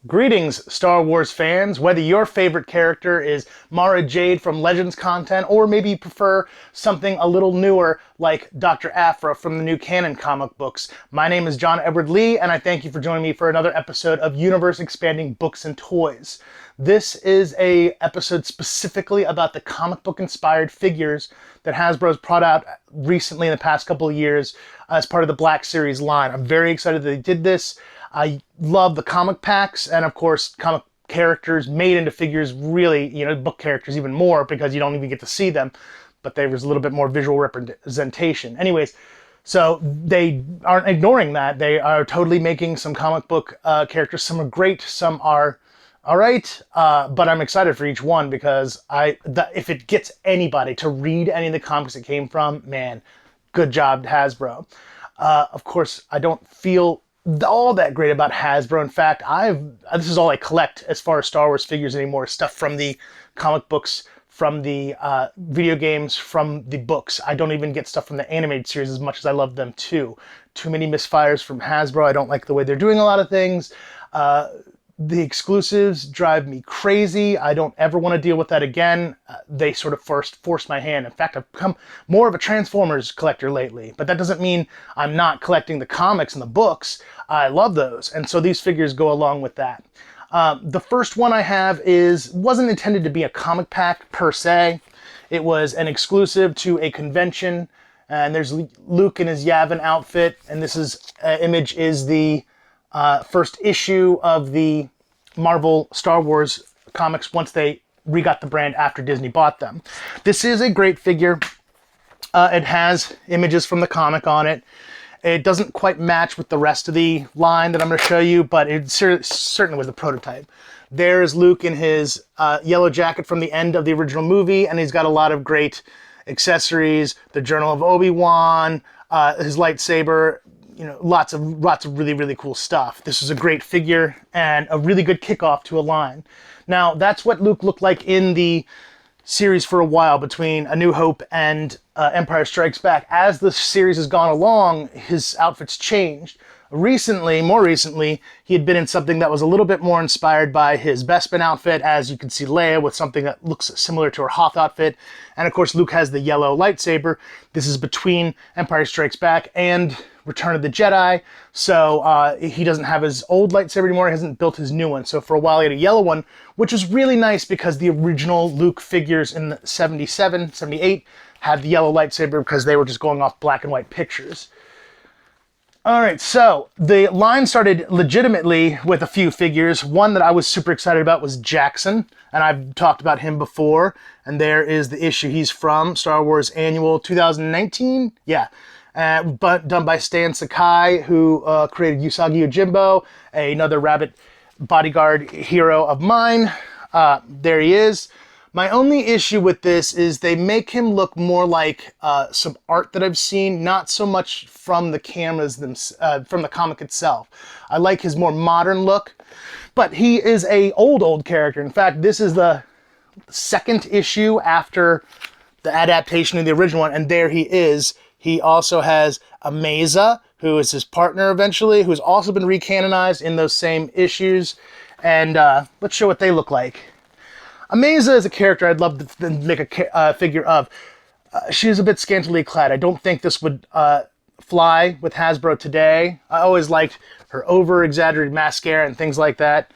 Greetings, Star Wars fans. Whether your favorite character is Mara Jade from Legends content, or maybe you prefer something a little newer like Dr. Aphra from the new canon comic books, my name is John Edward Lee, and I thank you for joining me for another episode of Universe Expanding Books and Toys. This is a episode specifically about the comic book inspired figures that Hasbro's brought out recently in the past couple of years as part of the Black Series line. I'm very excited that they did this. I love the comic packs, and of course, comic characters made into figures really, book characters even more because you don't even get to see them, but there's a little bit more visual representation. Anyways, so they aren't ignoring that. They are totally making some comic book characters. Some are great, some are all right, but I'm excited for each one because if it gets anybody to read any of the comics it came from, man, good job, Hasbro. Of course, I don't feel all that great about Hasbro. In fact, this is all I collect as far as Star Wars figures anymore. Stuff from the comic books, from the video games, from the books. I don't even get stuff from the animated series as much as I love them too. Too many misfires from Hasbro. I don't like the way they're doing a lot of things. The exclusives drive me crazy. I don't ever want to deal with that again. They sort of forced my hand. In fact, I've become more of a Transformers collector lately, but that doesn't mean I'm not collecting the comics and the books. I love those, and so these figures go along with that. The first one I have wasn't intended to be a comic pack per se. It was an exclusive to a convention, and there's Luke in his Yavin outfit, and this image is the first issue of the Marvel Star Wars comics once they re-got the brand after Disney bought them. This is a great figure. It has images from the comic on it. It doesn't quite match with the rest of the line that I'm going to show you, but it certainly was a prototype. There's Luke in his yellow jacket from the end of the original movie, and he's got a lot of great accessories, the Journal of Obi-Wan, his lightsaber, lots of really, really cool stuff. This is a great figure and a really good kickoff to a line. Now, that's what Luke looked like in the series for a while between A New Hope and Empire Strikes Back. As the series has gone along, his outfit's changed. More recently, he had been in something that was a little bit more inspired by his Bespin outfit, as you can see Leia with something that looks similar to her Hoth outfit. And of course, Luke has the yellow lightsaber. This is between Empire Strikes Back and Return of the Jedi, so he doesn't have his old lightsaber anymore. He hasn't built his new one. So for a while he had a yellow one, which is really nice because the original Luke figures in 77, 78 had the yellow lightsaber because they were just going off black and white pictures. All right, so the line started legitimately with a few figures. One that I was super excited about was Jaxxon, and I've talked about him before. And there is the issue he's from, Star Wars Annual 2019. Yeah. But done by Stan Sakai, who created Usagi Yojimbo, another Rabbit bodyguard hero of mine. There he is. My only issue with this is they make him look more like some art that I've seen, not so much from the from the comic itself. I like his more modern look, but he is a old character. In fact, this is the second issue after the adaptation of the original one, and there he is. He also has Amaza, who is his partner eventually, who's also been recanonized in those same issues. And let's show what they look like. Amaza is a character I'd love to make a figure of. She's a bit scantily clad. I don't think this would fly with Hasbro today. I always liked her over-exaggerated mascara and things like that.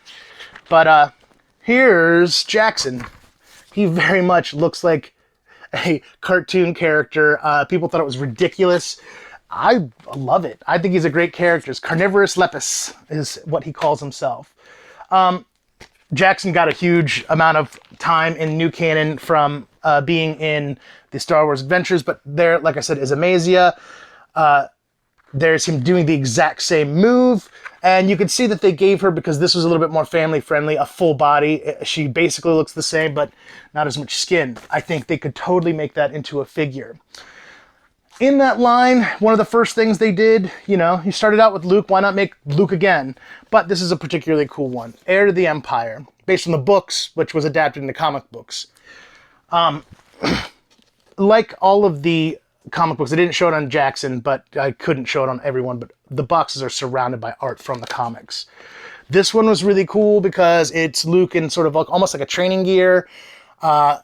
But here's Jaxxon. He very much looks like a cartoon character. People thought it was ridiculous. I love it. I think he's a great character. Carnivorous Lepus is what he calls himself. Jaxxon got a huge amount of time in new canon from being in the Star Wars Adventures, but there, like I said, is Amasia. There's him doing the exact same move, and you can see that they gave her, because this was a little bit more family friendly, a full body. She basically looks the same, but not as much skin. I think they could totally make that into a figure. In that line, one of the first things they did, he started out with Luke, why not make Luke again? But this is a particularly cool one. Heir to the Empire, based on the books, which was adapted into comic books. Like all of the comic books, they didn't show it on Jaxxon, but I couldn't show it on everyone, but the boxes are surrounded by art from the comics. This one was really cool because it's Luke in sort of like, almost like a training gear.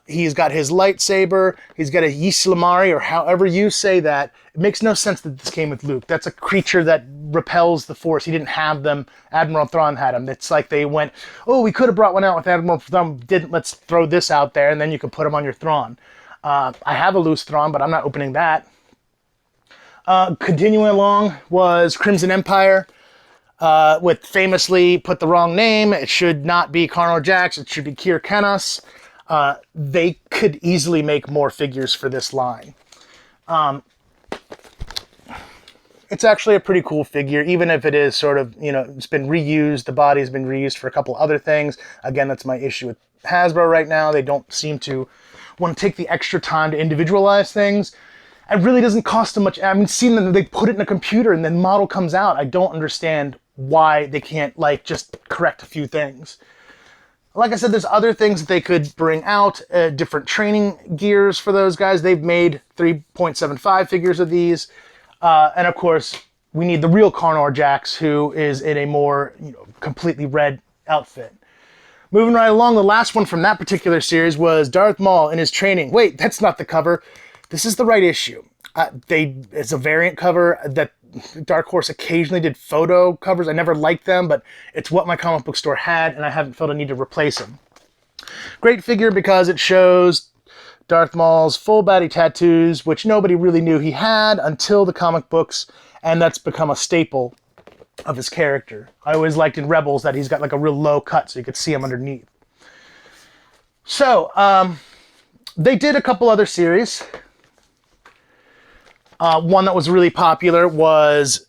He's got his lightsaber. He's got a Ysalamiri, or however you say that. It makes no sense that this came with Luke. That's a creature that repels the Force. He didn't have them. Admiral Thrawn had them. It's like they went, oh, we could have brought one out with Admiral Thrawn. Didn't. Let's throw this out there, and then you could put him on your Thrawn. I have a loose Thrawn, but I'm not opening that. Continuing along was Crimson Empire. With famously put the wrong name. It should not be Karnor Jax. It should be Kir Kenos. They could easily make more figures for this line. It's actually a pretty cool figure, even if it is sort of, it's been reused. The body's been reused for a couple other things. Again, that's my issue with Hasbro right now. They don't seem to want to take the extra time to individualize things. It really doesn't cost them much. I mean, seeing them, they put it in a computer and then model comes out. I don't understand why they can't, just correct a few things. Like I said, there's other things that they could bring out, different training gears for those guys. They've made 3.75 figures of these. And of course, we need the real Karnor Jax, who is in a more, completely red outfit. Moving right along, the last one from that particular series was Darth Maul in his training. Wait, that's not the cover. This is the right issue. It's a variant cover that Dark Horse occasionally did photo covers. I never liked them, but it's what my comic book store had, and I haven't felt a need to replace them. Great figure because it shows Darth Maul's full body tattoos, which nobody really knew he had until the comic books, and that's become a staple of his character. I always liked in Rebels that he's got like a real low cut so you could see him underneath. So, they did a couple other series. One that was really popular was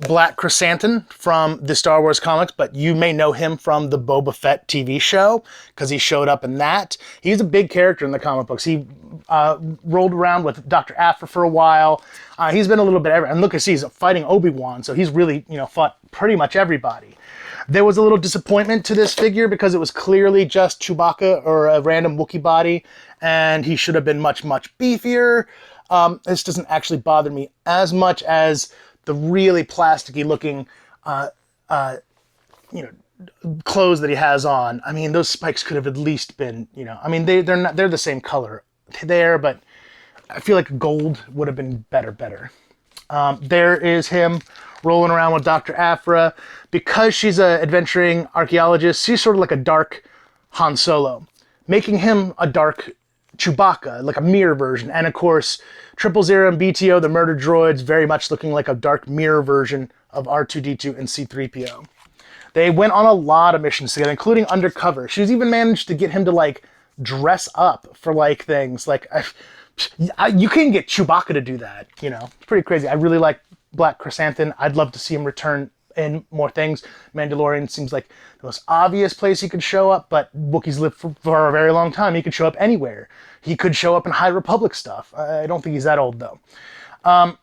Black Chrysanthemum from the Star Wars comics, but you may know him from the Boba Fett TV show because he showed up in that. He's a big character in the comic books. He rolled around with Dr. Aphra for a while. He's been a little bit everywhere. And look, he's fighting Obi-Wan, so he's really, fought pretty much everybody. There was a little disappointment to this figure because it was clearly just Chewbacca or a random Wookiee body, and he should have been much, much beefier. This doesn't actually bother me as much as the really plasticky looking, clothes that he has on. I mean, those spikes could have at least been, they're the same color there, but I feel like gold would have been better. There is him rolling around with Dr. Aphra. Because she's an adventuring archaeologist, she's sort of like a dark Han Solo, making him a dark Chewbacca, like a mirror version. And of course, 000 and BTO, the murder droids, very much looking like a dark mirror version of R2-D2 and C-3PO. They went on a lot of missions together, including undercover. She's even managed to get him to dress up for things. You can get Chewbacca to do that, It's pretty crazy. I really like Black Chrysanthemum. I'd love to see him return in more things. Mandalorian seems like the most obvious place he could show up, but Wookiees live for a very long time. He could show up anywhere. He could show up in High Republic stuff. I don't think he's that old, though.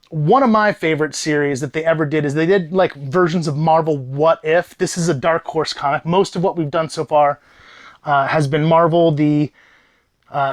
One of my favorite series that they ever did is they did versions of Marvel What If. This is a Dark Horse comic. Most of what we've done so far has been Marvel. The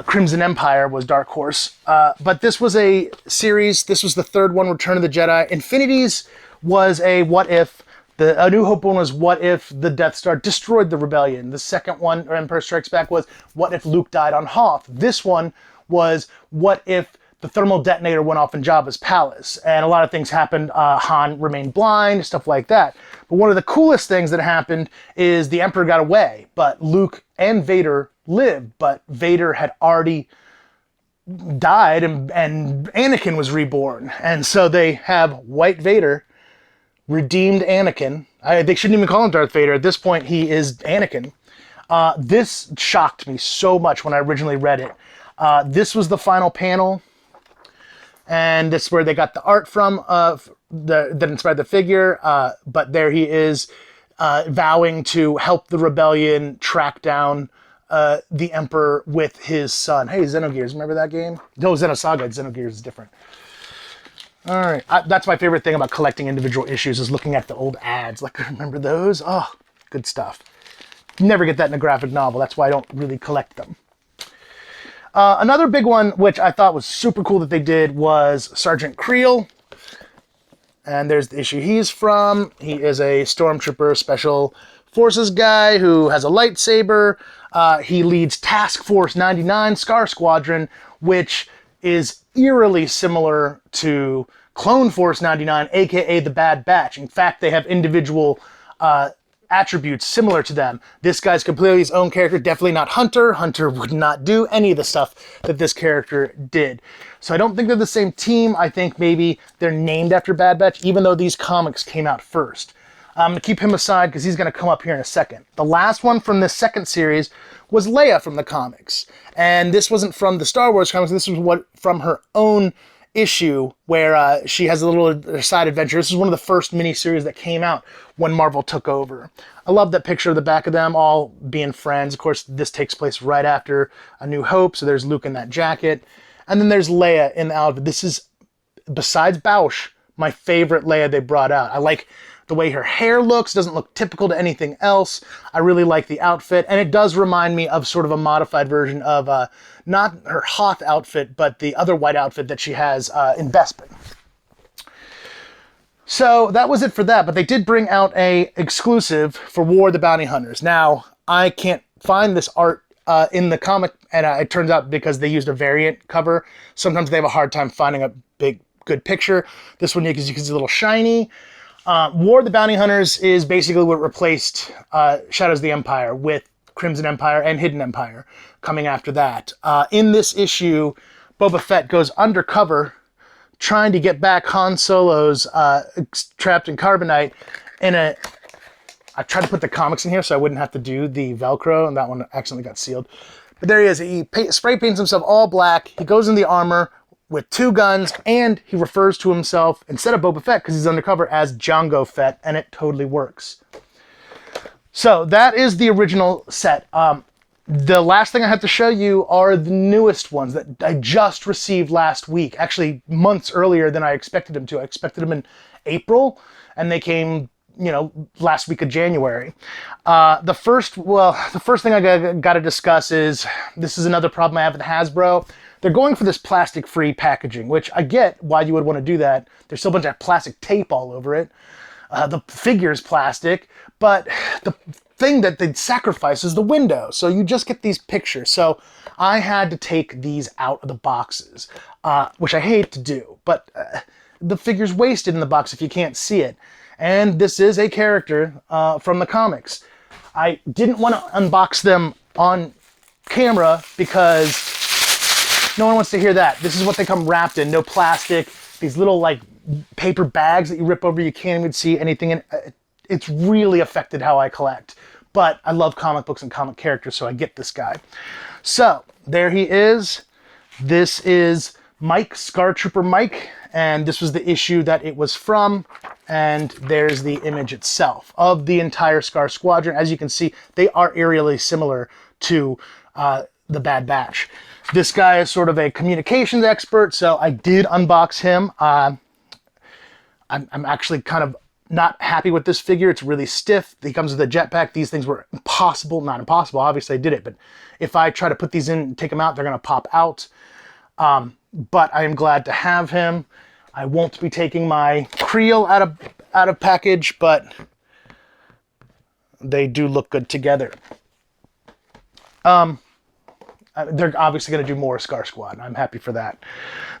Crimson Empire was Dark Horse. But this was a series. This was the third one, Return of the Jedi. Infinity's was a What If. A New Hope one was What If the Death Star destroyed the rebellion. The second one, or Empire Strikes Back, was What If Luke died on Hoth. This one was What If the thermal detonator went off in Jabba's palace. And a lot of things happened. Han remained blind, stuff like that. But one of the coolest things that happened is the Emperor got away, but Luke and Vader lived. But Vader had already died, and Anakin was reborn. And so they have White Vader, redeemed Anakin. They shouldn't even call him Darth Vader. At this point, he is Anakin. This shocked me so much when I originally read it. This was the final panel, and this is where they got the art from that inspired the figure. But there he is, vowing to help the rebellion track down the Emperor with his son. Hey, Xenogears, remember that game? No, Xenosaga. Xenogears is different. All right, that's my favorite thing about collecting individual issues is looking at the old ads. Remember those? Oh, good stuff. Never get that in a graphic novel. That's why I don't really collect them. Another big one, which I thought was super cool that they did, was Sergeant Creel. And there's the issue he's from. He is a Stormtrooper Special Forces guy who has a lightsaber. He leads Task Force 99 Scar Squadron, which is eerily similar to Clone Force 99, aka the Bad Batch. In fact, they have individual attributes similar to them. This guy's completely his own character, definitely not Hunter. Hunter would not do any of the stuff that this character did. So I don't think they're the same team. I think maybe they're named after Bad Batch, even though these comics came out first. I'm going to keep him aside because he's going to come up here in a second. The last one from this second series was Leia from the comics. And this wasn't from the Star Wars comics. This was from her own issue where she has a little side adventure. This is one of the first miniseries that came out when Marvel took over. I love that picture of the back of them all being friends. Of course, this takes place right after A New Hope, so there's Luke in that jacket. And then there's Leia in the outfit. This is, besides Bausch, my favorite Leia they brought out. I like the way her hair looks, doesn't look typical to anything else. I really like the outfit, and it does remind me of sort of a modified version of, not her Hoth outfit, but the other white outfit that she has in Bespin. So that was it for that, but they did bring out a exclusive for War of the Bounty Hunters. Now, I can't find this art in the comic, and it turns out because they used a variant cover, sometimes they have a hard time finding a good picture. This one, because you can see a little shiny. War of the Bounty Hunters is basically what replaced Shadows of the Empire, with Crimson Empire and Hidden Empire coming after that. In this issue, Boba Fett goes undercover trying to get back Han Solo's trapped in carbonite in a... I tried to put the comics in here so I wouldn't have to do the Velcro, and that one accidentally got sealed. But there he is. He spray paints himself all black. He goes in the armor with 2 guns, and he refers to himself, instead of Boba Fett, because he's undercover, as Jango Fett, and it totally works. So that is the original set. The last thing I have to show you are the newest ones that I just received last week, actually months earlier than I expected them to. I expected them in April, and they came, last week of January. The first thing I got to discuss is, this is another problem I have with Hasbro. They're going for this plastic-free packaging, which I get why you would want to do that. There's still a bunch of plastic tape all over it. The figure's plastic, but the thing that they'd sacrifice is the window. So you just get these pictures. So I had to take these out of the boxes, which I hate to do, but the figure's wasted in the box if you can't see it. And this is a character from the comics. I didn't want to unbox them on camera because no one wants to hear that. This is what they come wrapped in. No plastic. These little paper bags that you rip over. You can't even see anything in. It's really affected how I collect. But I love comic books and comic characters, so I get this guy. So there he is. This is Mike, Scar Trooper Mike, and this was the issue that it was from. And there's the image itself of the entire Scar Squadron. As you can see, they are eerily similar to the Bad Batch. This guy is sort of a communications expert, so I did unbox him. I'm actually kind of not happy with this figure. It's really stiff. He comes with a jetpack. These things were impossible. Not impossible, obviously I did it, but if I try to put these in and take them out, they're going to pop out. But I am glad to have him. I won't be taking my Creel out of package, but they do look good together. They're obviously going to do more Scar Squad. I'm happy for that.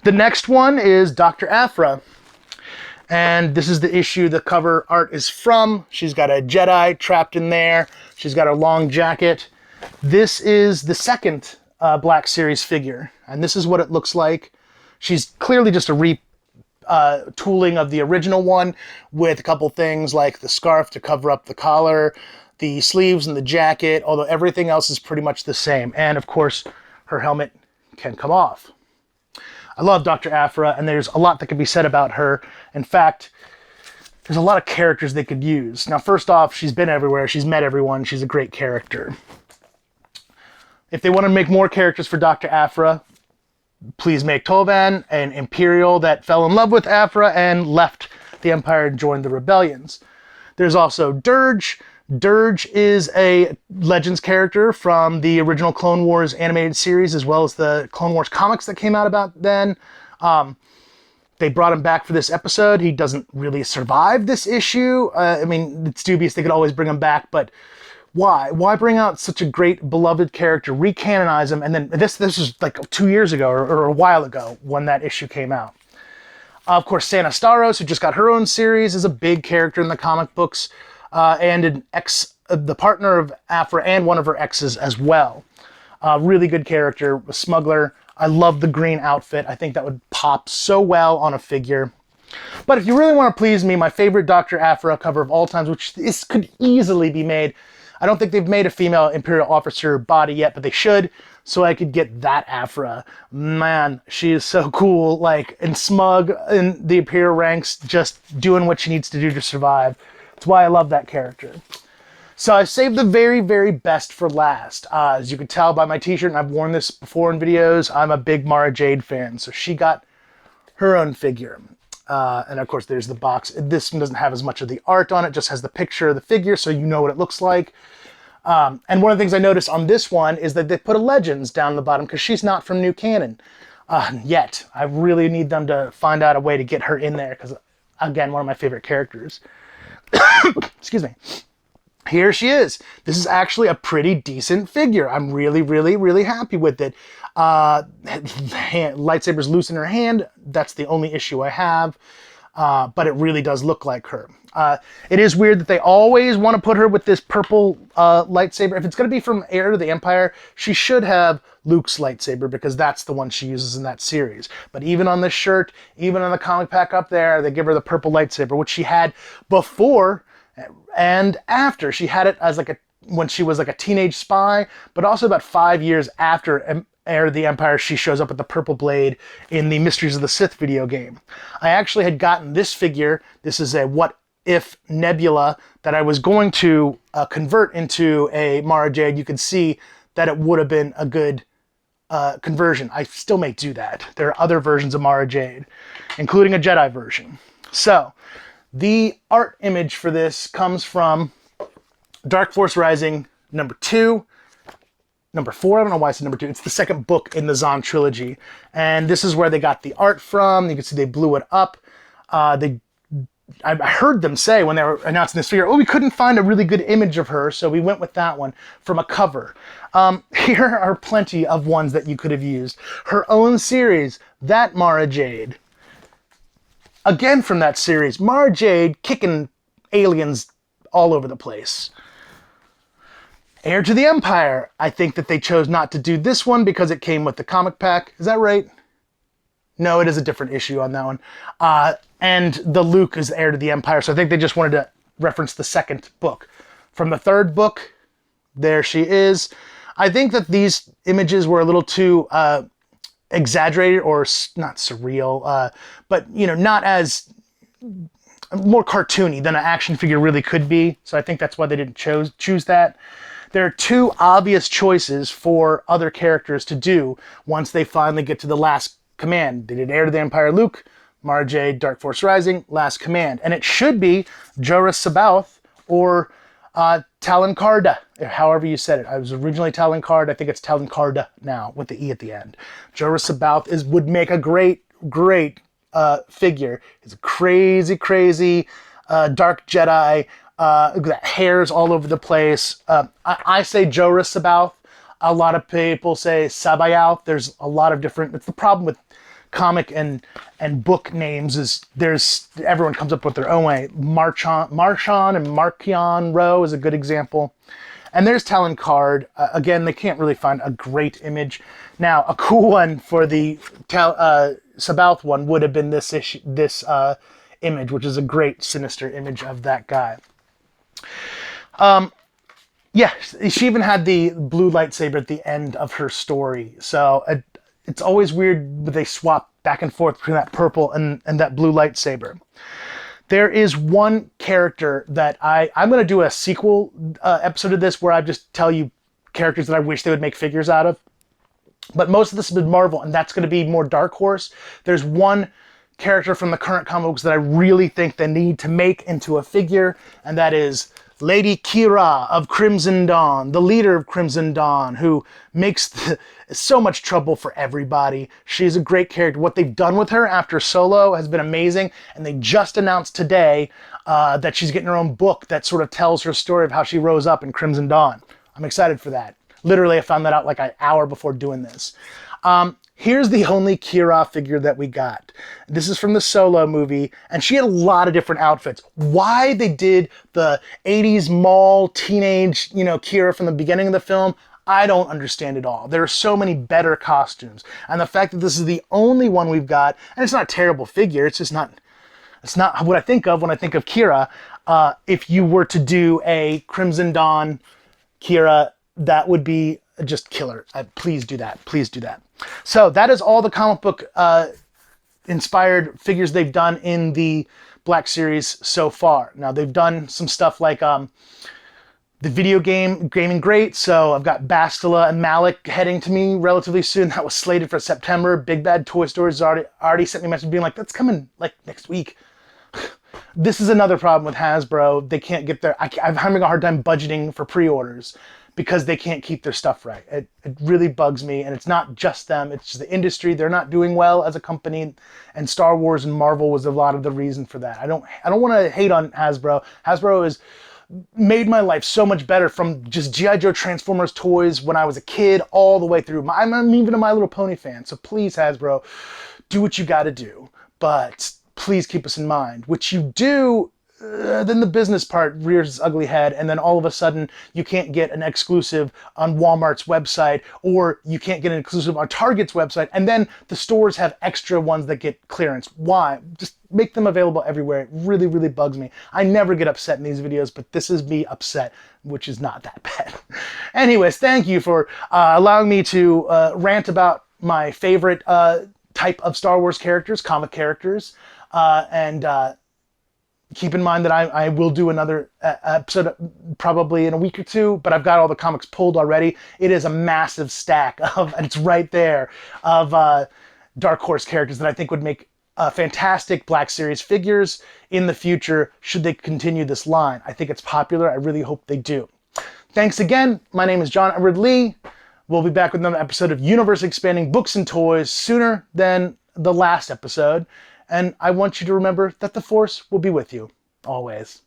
The next one is Dr. Aphra. And this is the issue the cover art is from. She's got a Jedi trapped in there. She's got a long jacket. This is the second Black Series figure. And this is what it looks like. She's clearly just a retooling of the original one with a couple things like the scarf to cover up the collar, the sleeves and the jacket, although everything else is pretty much the same. And of course, her helmet can come off. I love Dr. Aphra, and there's a lot that could be said about her. In fact, there's a lot of characters they could use. Now, first off, she's been everywhere. She's met everyone. She's a great character. If they want to make more characters for Dr. Aphra, please make Tovan an Imperial that fell in love with Aphra and left the Empire and joined the rebellions. There's also Dirge. Dirge is a Legends character from the original Clone Wars animated series, as well as the Clone Wars comics that came out about then. They brought him back for this episode. He doesn't really survive this issue. I mean, it's dubious. They could always bring him back, but why? Why bring out such a great, beloved character, recanonize him, and then this is like 2 years ago or a while ago when that issue came out. Of course, Sana Staros, who just got her own series, is a big character in the comic books, and an the partner of Aphra and one of her exes as well. Really good character, a smuggler. I love the green outfit. I think that would pop so well on a figure. But if you really want to please me, my favorite Dr. Aphra cover of all times, which this could easily be made. I don't think they've made a female Imperial officer body yet, but they should, so I could get that Aphra. Man, she is so cool, like, and smug in the Imperial ranks, just doing what she needs to do to survive. That's why I love that character. So I saved the very, very best for last. As you can tell by my t-shirt, and I've worn this before in videos, I'm a big Mara Jade fan. So she got her own figure. And of course, there's the box. This one doesn't have as much of the art on it, just has the picture of the figure, so you know what it looks like. And one of the things I noticed on this one is that they put a Legends down the bottom because she's not from New Canon yet. I really need them to find out a way to get her in there because, again, one of my favorite characters. Excuse me. Here she is. This is actually a pretty decent figure. I'm really, really, really happy with it. Lightsaber's loose in her hand. That's the only issue I have. But it really does look like her. It is weird that they always want to put her with this purple lightsaber. If it's going to be from Heir to the Empire, she should have Luke's lightsaber because that's the one she uses in that series. But even on this shirt, even on the comic pack up there, they give her the purple lightsaber, which she had before and after. She had it as when she was like a teenage spy, but also about 5 years after Heir to the Empire, she shows up with the purple blade in the Mysteries of the Sith video game. I actually had gotten this figure. This is a What If Nebula that I was going to convert into a Mara Jade. You can see that it would have been a good conversion. I still may do that. There are other versions of Mara Jade, including a Jedi version. So, the art image for this comes from Dark Force Rising #2, #4, I don't know why I said #2. It's the second book in the Zahn trilogy. And this is where they got the art from. You can see they blew it up. I heard them say when they were announcing this figure, oh, we couldn't find a really good image of her, so we went with that one from a cover. Here are plenty of ones that you could have used. Her own series, that Mara Jade. Again from that series, Mara Jade kicking aliens all over the place. Heir to the Empire. I think that they chose not to do this one because it came with the comic pack. Is that right? No, it is a different issue on that one. And the Luke is Heir to the Empire, so I think they just wanted to reference the second book. From the third book, there she is. I think that these images were a little too exaggerated, or not surreal, but not as more cartoony than an action figure really could be. So I think that's why they didn't choose that. There are two obvious choices for other characters to do once they finally get to the last command. They did Heir to the Empire Luke, Mara Jade, Dark Force Rising, Last Command. And it should be Joruus C'baoth or Talon Karrde, however you said it. I was originally Talon Karrde. I think it's Talon Karrde now with the E at the end. Joruus C'baoth would make a great figure. He's a crazy, crazy dark Jedi. That hair's all over the place. I say Joruus C'baoth. A lot of people say C'baoth. There's a lot of different. It's the problem with comic and book names is everyone comes up with their own way. Marchon and Marchion Ro is a good example. And there's Talon Karrde. Again, they can't really find a great image. Now, a cool one for the C'baoth one would have been this image, which is a great sinister image of that guy. Yeah, she even had the blue lightsaber at the end of her story. So it's always weird when they swap back and forth between that purple and that blue lightsaber. There is one character that I'm going to do a sequel episode of this where I just tell you characters that I wish they would make figures out of. But most of this has been Marvel, and that's going to be more Dark Horse. There's one character from the current comic books that I really think they need to make into a figure, and that is Lady Kira of Crimson Dawn, the leader of Crimson Dawn, who makes so much trouble for everybody. She's a great character. What they've done with her after Solo has been amazing, and they just announced today that she's getting her own book that sort of tells her story of how she rose up in Crimson Dawn. I'm excited for that. Literally, I found that out like an hour before doing this. Here's the only Kira figure that we got. This is from the Solo movie, and she had a lot of different outfits. Why they did the 80s mall teenage, Kira from the beginning of the film, I don't understand at all. There are so many better costumes. And the fact that this is the only one we've got, and it's not a terrible figure, it's not what I think of when I think of Kira. If you were to do a Crimson Dawn Kira, that would be just killer. Please do that. Please do that. So that is all the comic book inspired figures they've done in the Black Series so far. Now they've done some stuff like the video gaming great. So I've got Bastila and Malik heading to me relatively soon. That was slated for September. Big Bad Toy Stores already sent me a message being like, that's coming like next week. This is another problem with Hasbro. They can't get their, I'm having a hard time budgeting for pre-orders because they can't keep their stuff right. It really bugs me, and it's not just them, it's just the industry. They're not doing well as a company, and Star Wars and Marvel was a lot of the reason for that. I don't want to hate on Hasbro. Hasbro has made my life so much better, from just G.I. Joe Transformers toys when I was a kid all the way through. I'm even a My Little Pony fan, so please, Hasbro, do what you gotta do. But please keep us in mind, which you do. Then the business part rears its ugly head, and then all of a sudden you can't get an exclusive on Walmart's website, or you can't get an exclusive on Target's website, and then the stores have extra ones that get clearance. Why? Just make them available everywhere. It really, really bugs me. I never get upset in these videos, but this is me upset, which is not that bad. Anyways, thank you for allowing me to rant about my favorite type of Star Wars characters, comic characters, and keep in mind that I will do another episode probably in a week or two, but I've got all the comics pulled already. It is a massive stack of, and it's right there, of Dark Horse characters that I think would make fantastic Black Series figures in the future should they continue this line. I think it's popular. I really hope they do. Thanks again. My name is John Edward Lee. We'll be back with another episode of Universe Expanding Books and Toys sooner than the last episode. And I want you to remember that the Force will be with you, always.